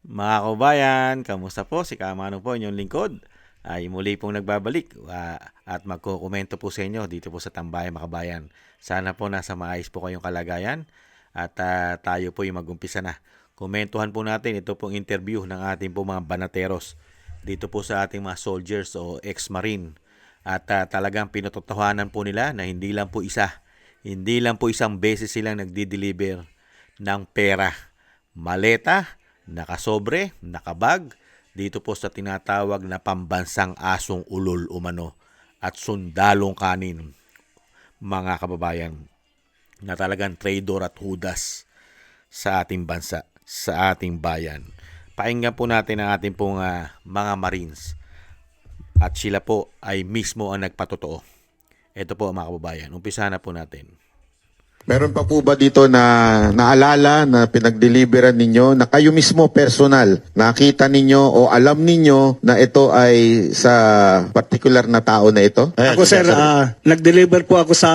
Mga kabayan, kamusta po? Si Kamano po, inyong lingkod. Ay muli pong nagbabalik at magkukomento po sa inyo dito po sa Tambayan Makabayan. Sana po nasa maayos po kayong kalagayan at tayo po yung mag-umpisa na. Komentuhan po natin ito pong interview ng ating po mga banateros dito po sa ating mga soldiers o ex-marine. At talagang pinototohanan po nila na hindi lang po isang beses silang nagdi-deliver ng pera, maleta, nakasobre, nakabag, dito po sa tinatawag na pambansang asong ulol umano at sundalong kanin, mga kababayan, na talagang traidor at hudas sa ating bansa, sa ating bayan. Pakinggan po natin ang ating pong mga Marines at sila po ay mismo ang nagpatotoo. Ito po mga kababayan, umpisa na po natin. Meron pa po ba dito na naalala na pinag-deliveran ninyo na kayo mismo personal, nakita ninyo o alam ninyo na ito ay sa particular na tao na ito? Ako sir, nag-deliver po ako sa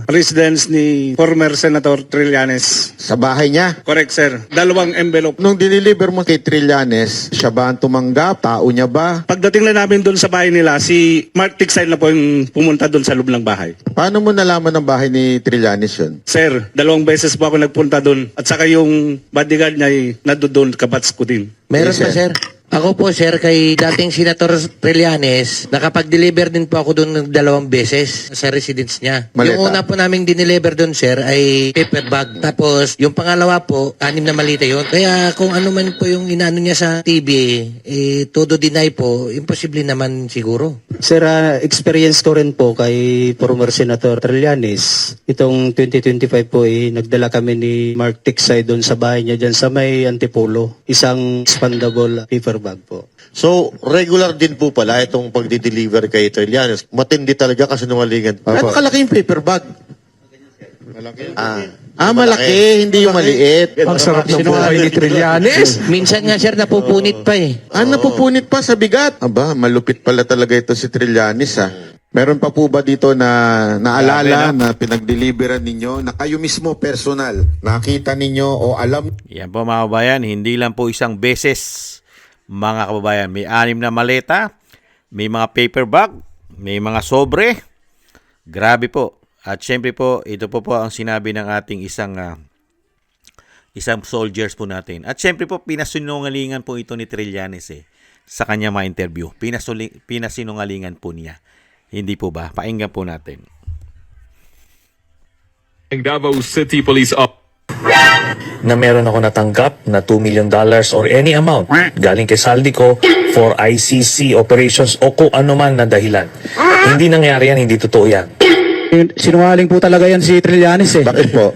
residence ni former Senator Trillanes. Sa bahay niya? Correct sir, 2 envelope. Nung dineliver mo kay Trillanes, siya ba ang tumanggap? Tao niya ba? Pagdating na namin doon sa bahay nila, si Mark Tickside na po yung pumunta doon sa loob ng bahay. Paano mo nalaman ng bahay ni Trillanes yun? Sir, 2 beses po ako nagpunta doon. At saka yung bodyguard niya ay nandoon, kabats ko din. Meron Yes, pa, sir. sir. Ako po, sir, kay dating Senator Trillanes, nakapag-deliver din po ako doon ng 2 beses sa residence niya. Maleta. Yung una po naming dineliver doon, sir, ay paper bag. Tapos, yung pangalawa po, 6 na malita yun. Kaya kung ano man po yung inaano niya sa TV, todo deny po, imposible naman siguro. Sir, experience ko rin po kay former Senator Trillanes. Itong 2025 po, nagdala kami ni Mark Tickside doon sa bahay niya dyan sa may Antipolo. Isang expandable paper bag po. So, regular din po pala itong pagdi-deliver kay Trillanes. Matindi talaga kasi nungalingan. Ano kalaki yung paper bag? Malaki. Malaki, hindi yung maliit. Ang sarap ng buhay ni Trillanes. Minsan nga, sir, napupunit pa eh. Napupunit pa sa bigat. Aba, malupit pala talaga ito si Trillanes Meron pa po ba dito na naalala na pinag-deliveran ninyo na kayo mismo personal, nakita ninyo o alam? Yan po mga kababayan, hindi lang po isang beses mga kababayan. May 6 na maleta, may mga paper bag, may mga sobre. Grabe po. At syempre po, ito po ang sinabi ng ating isang soldiers po natin. At syempre po, pinasinungalingan po ito ni Trillanes sa kanya mga interview. Pinasinungalingan po niya. Hindi po ba? Pakinggan po natin. Davao City Police na meron ako natanggap na $2 million or any amount galing kay saldi ko for ICC operations o kung ano man na dahilan. Hindi nangyari yan, hindi totoo yan. Sinungaling po talaga yan si Trillanes Bakit po?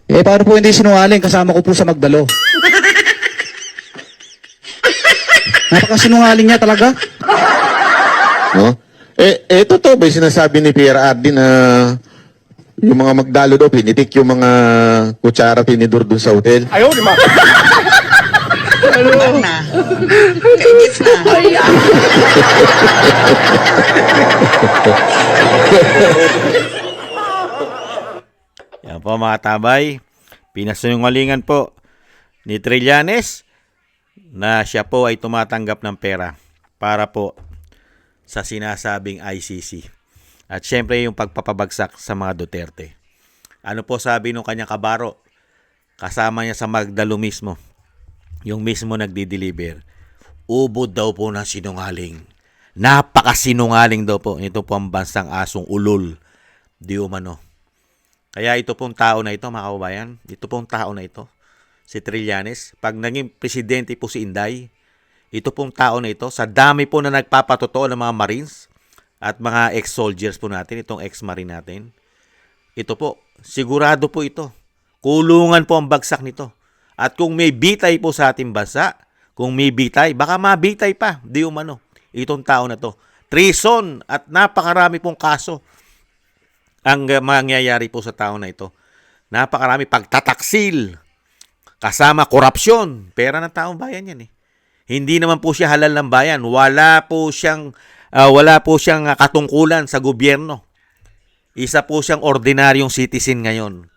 Paano po hindi sinungaling? Kasama ko po sa Magdalo. Napakasinungaling niya talaga. No? Totoo ba yung sinasabi ni Pierre Ardi na yung mga magdalo daw, pinitik yung mga kutsara tinidor dun sa hotel? Ayaw, di ma. Yan po mga tabay. Pinasinungalingan po ni Trillanes na siya po ay tumatanggap ng pera para po sa sinasabing ICC. At syempre yung pagpapabagsak sa mga Duterte. Ano po sabi nung kanyang kabaro? Kasama niya sa Magdalo mismo. Yung mismo nagdi-deliver. Ubod daw po ng sinungaling. Napakasinungaling daw po. Ito po ang bansang asong ulol. Di umano. Kaya ito pong tao na ito, mga kababayan, ito pong tao na ito, si Trillanes, pag naging presidente po si Inday, ito pong tao na ito, sa dami po na nagpapatotoo ng mga Marines at mga ex-soldiers po natin, itong ex-Marine natin, ito po, sigurado po ito. Kulungan po ang bagsak nito. At kung may bitay po sa ating bansa, kung may bitay, baka mabitay pa, di umano, itong tao na to. Treason at napakarami pong kaso ang mangyayari po sa tao na ito. Napakarami pagtataksil, kasama korupsyon, pera ng taong bayan yan Hindi naman po siya halal ng bayan. Wala po siyang katungkulan sa gobyerno. Isa po siyang ordinaryong citizen ngayon.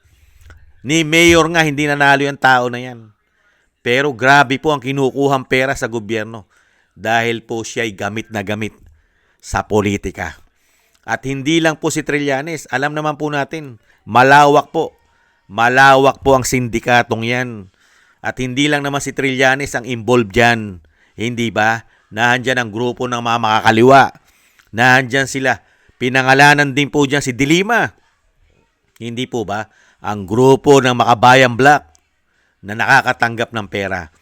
Ni mayor nga hindi nanalo yung tao na yan. Pero grabe po ang kinukuhang pera sa gobyerno dahil po siya ay gamit na gamit sa politika. At hindi lang po si Trillanes, alam naman po natin, malawak po. Malawak po ang sindikatong yan. At hindi lang naman si Trillanes ang involved dyan. Hindi ba? Nahandyan ang grupo ng mga makakaliwa. Nahandyan sila. Pinangalanan din po dyan si Dilima. Hindi po ba? Ang grupo ng Makabayan Black na nakakatanggap ng pera.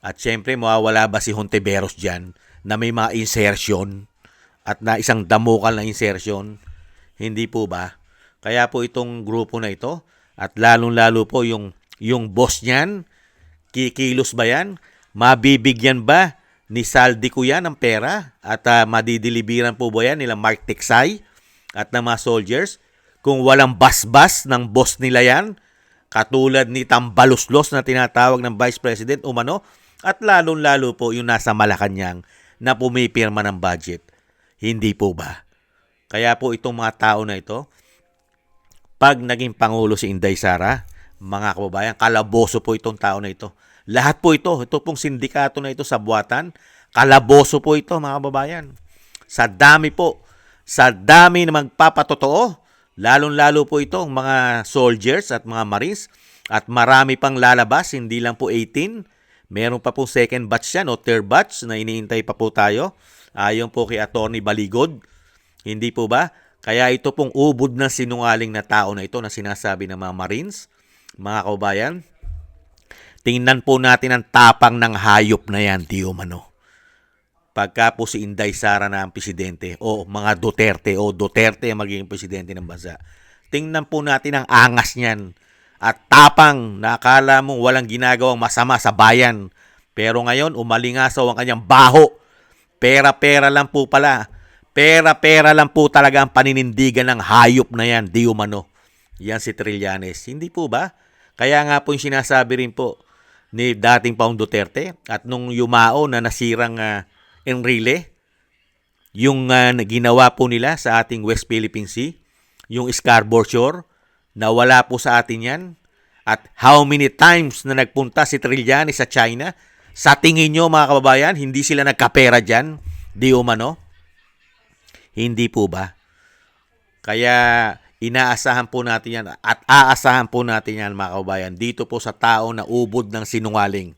At syempre, mawawala ba si Hontiveros dyan na may mga insertion at na isang damukal na insertion? Hindi po ba? Kaya po itong grupo na ito at lalong-lalo po yung boss niyan, kikilos ba yan? Mabibigyan ba ni Saldico yan ng pera? At madidilibiran po ba yan nila Mark Tiksay at ng mga soldiers? Kung walang basbas ng boss nila yan, katulad ni Tambaluslos na tinatawag ng Vice President umano, at lalong-lalo po yung nasa Malacanang na pumipirma ng budget. Hindi po ba? Kaya po itong mga tao na ito, pag naging Pangulo si Inday Sara, mga kababayan, kalaboso po itong tao na ito. Lahat po ito pong sindikato na ito sa buwatan, kalaboso po ito mga kababayan. Sa dami na magpapatotoo, lalong-lalo po itong mga soldiers at mga marines at marami pang lalabas, hindi lang po 18. Meron pa po second batch yan o third batch na iniintay pa po tayo. Ayon po kay Attorney Baligod. Hindi po ba? Kaya ito pong ubod ng sinungaling na tao na ito na sinasabi ng mga marines, mga kaubayan. Tingnan po natin ang tapang ng hayop na yan, di umano. Pagka po si Inday Sara na ang presidente o mga Duterte ang magiging presidente ng bansa. Tingnan po natin ang angas niyan at tapang na akala mong walang ginagawang masama sa bayan. Pero ngayon umalingasaw ang kanyang baho. Pera-pera lang po pala. Pera-pera lang po talaga ang paninindigan ng hayop na yan, di umano. Yan si Trillanes. Hindi po ba? Kaya nga po yung sinasabi rin po ni dating Paong Duterte at nung yumao na nasirang Enrile, yung ginawa po nila sa ating West Philippine Sea, yung Scarborough Shore, nawala po sa atin yan. At how many times na nagpunta si Trillanes sa China, sa tingin nyo mga kababayan, hindi sila nagkapera dyan, di umano? Hindi po ba? Kaya inaasahan po natin yan at aasahan po natin yan mga kababayan dito po sa tao na ubod ng sinungaling.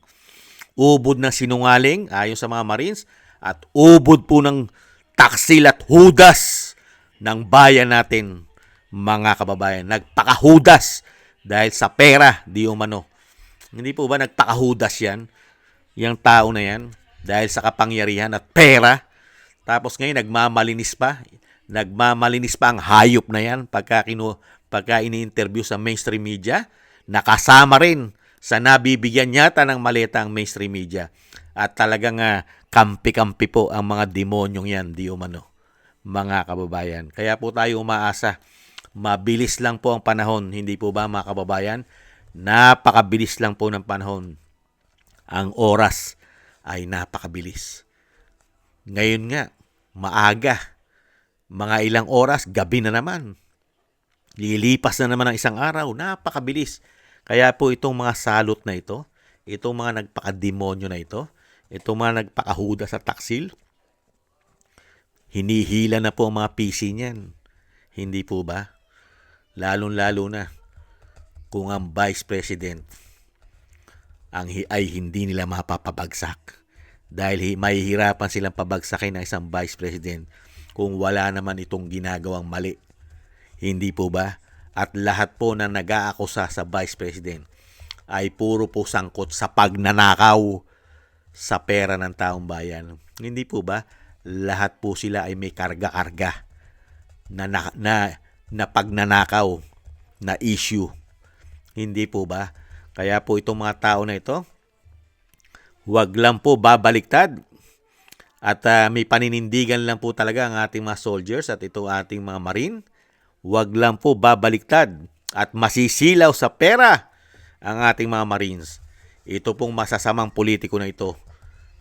Ubod ng sinungaling ayon sa mga Marines at ubod po ng taksil at hudas ng bayan natin mga kababayan. Nagpakahudas dahil sa pera, di umano. Hindi po ba nagpakahudas yan? Yung tao na yan dahil sa kapangyarihan at pera. Tapos ngayon nagmamalinis pa. Nagmamalinis pa ang hayop na yan pagka ini-interview sa mainstream media. Nakasama rin sa nabibigyan yata ng maleta ang mainstream media. At talagang kampi-kampi po ang mga demonyong yan, di umano, mga kababayan. Kaya po tayo umaasa, mabilis lang po ang panahon, hindi po ba mga kababayan? Napakabilis lang po ng panahon. Ang oras ay napakabilis. Ngayon nga, maaga. Mga ilang oras, gabi na naman. Lilipas na naman ang isang araw. Napakabilis. Kaya po itong mga salot na ito, itong mga nagpakademonyo na ito, itong mga nagpakahuda sa taksil, hinihila na po ang mga PC niyan. Hindi po ba? Lalong-lalo na kung ang Vice President ay hindi nila mapapabagsak. Dahil mahihirapan silang pabagsakin ng isang Vice President kung wala naman itong ginagawang mali. Hindi po ba? At lahat po na nag-aakusa sa Vice President ay puro po sangkot sa pagnanakaw sa pera ng taong bayan. Hindi po ba? Lahat po sila ay may karga-karga na pagnanakaw na issue. Hindi po ba? Kaya po itong mga tao na ito, huwag lang po babaliktad. At may paninindigan lang po talaga ang ating mga soldiers at ito ating mga marine. Huwag lang po babaliktad at masisilaw sa pera ang ating mga marines. Ito pong masasamang politiko na ito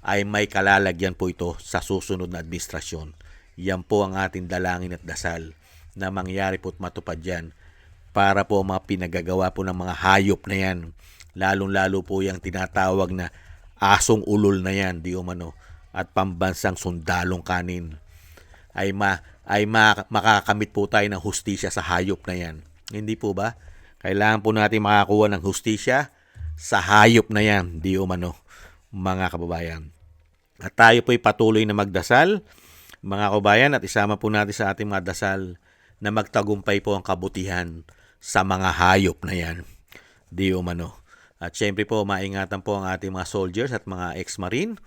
ay may kalalagyan po ito sa susunod na administrasyon. Yan po ang ating dalangin at dasal na mangyari po at matupad yan para po mga pinagagawa po ng mga hayop na yan lalong-lalo po yung tinatawag na asong ulol na yan, di umano, at pambansang sundalong kanin, ay makakamit po tayo ng hustisya sa hayop na yan. Hindi po ba? Kailangan po natin makakuha ng hustisya sa hayop na yan, di umano, mga kababayan. At tayo po'y patuloy na magdasal, mga kababayan, at isama po natin sa ating mga dasal na magtagumpay po ang kabutihan sa mga hayop na yan, di umano. At syempre po, maingatan po ang ating mga soldiers at mga ex-marine,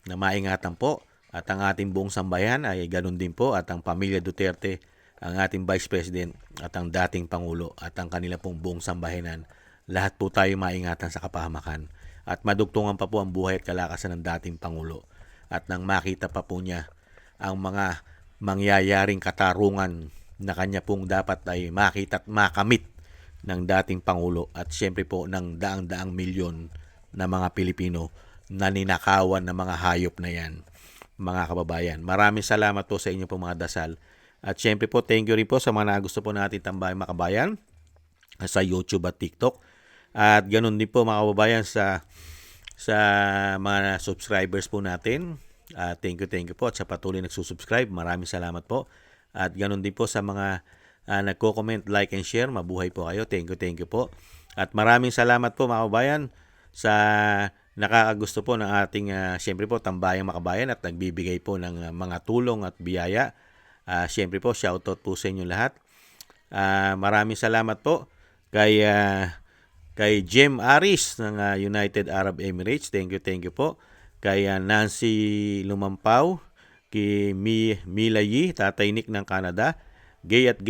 na maingatan po, at ang ating buong sambayan ay ganun din po, at ang pamilya Duterte, ang ating Vice President at ang dating Pangulo at ang kanila pong buong sambayanan, lahat po tayo maingatan sa kapahamakan at madugtungan pa po ang buhay at kalakasan ng dating Pangulo, at nang makita pa po niya ang mga mangyayaring katarungan na kanya pong dapat ay makita at makamit ng dating Pangulo, at syempre po ng daang-daang milyon na mga Pilipino na ninakawan ng mga hayop na yan, mga kababayan. Maraming salamat po sa inyo po mga dasal. At syempre po, thank you rin po sa mga gusto po natin tambay mga kabayan sa YouTube at TikTok. At ganun din po mga kababayan sa mga subscribers po natin. Thank you po at sa patuloy nagsusubscribe. Maraming salamat po. At ganun din po sa mga nagko-comment, like and share. Mabuhay po kayo. Thank you po. At maraming salamat po mga kababayan sa nakakagusto po ng ating syempre po tambayang makabayan at nagbibigay po ng mga tulong at biyaya. Syempre po, shoutout po sa inyo lahat. Maraming salamat po kay Jem Aris ng United Arab Emirates. Thank you po. Kay Nancy Lumampaw, kay Mila Yi, Tatay Nick ng Canada, Gay at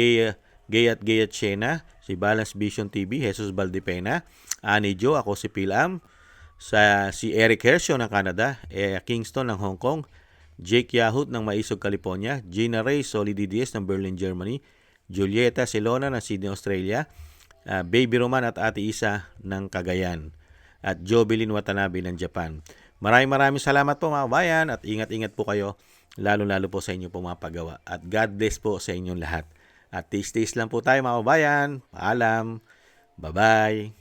Chena, si Balance Vision TV, Jesus Valdepena, Ani Jo, ako si Pilam, si Eric Hershaw ng Canada, Kingston ng Hong Kong, Jake Yahut ng Maisog, California, Gina Ray Solidides ng Berlin, Germany, Julieta Silona ng Sydney, Australia, Baby Roman at Ate Isa ng Cagayan, at Jovelyn Watanabe ng Japan. Maraming salamat po mga bayan, at ingat-ingat po kayo, lalo-lalo po sa inyo po mga paggawa. At God bless po sa inyong lahat. At taste lang po tayo mga bayan. Paalam. Bye-bye.